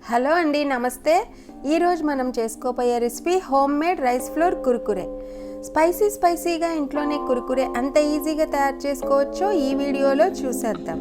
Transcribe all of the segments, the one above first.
Hello అండి, నమస్తే. ఈరోజు మనం చేసుకోబోయే recipe home made rice flour Kurkure. స్పైసీగా ఇంట్లోనే కురుకురే అంత ఈజీగా తయారు చేసుకోవచ్చో ఈ వీడియోలో చూసేద్దాం.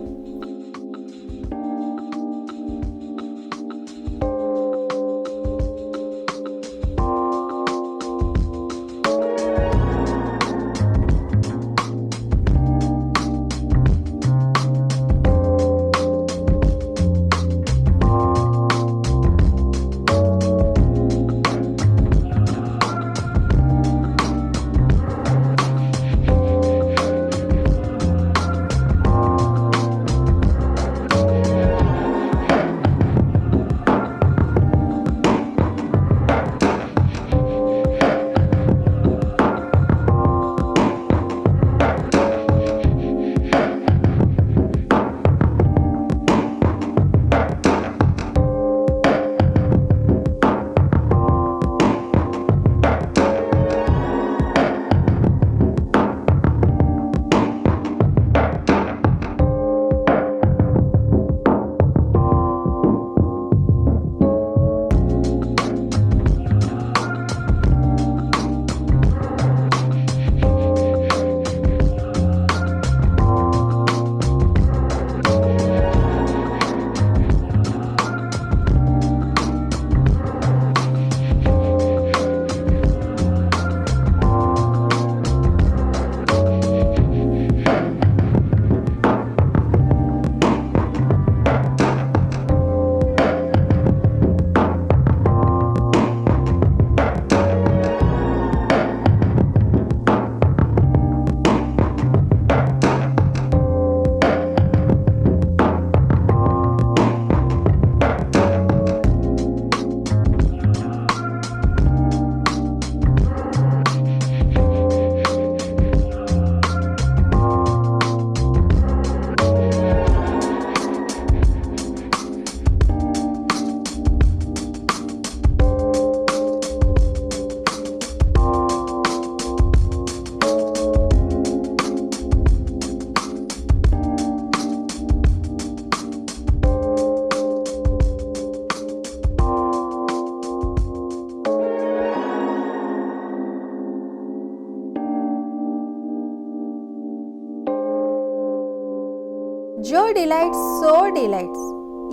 జోడిలైట్స్ సో డిలైట్స్.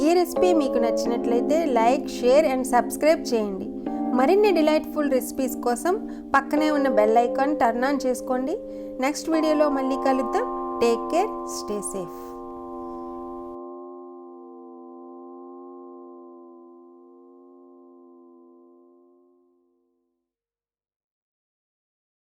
ఈ రెసిపీ మీకు నచ్చినట్లయితే లైక్, షేర్ అండ్ సబ్స్క్రైబ్ చేయండి. మరిన్ని డిలైట్ఫుల్ రెసిపీస్ కోసం పక్కనే ఉన్న బెల్ ఐకాన్ టర్న్ ఆన్ చేసుకోండి. నెక్స్ట్ వీడియోలో మళ్ళీ కలుద్దాం. Take care, stay safe.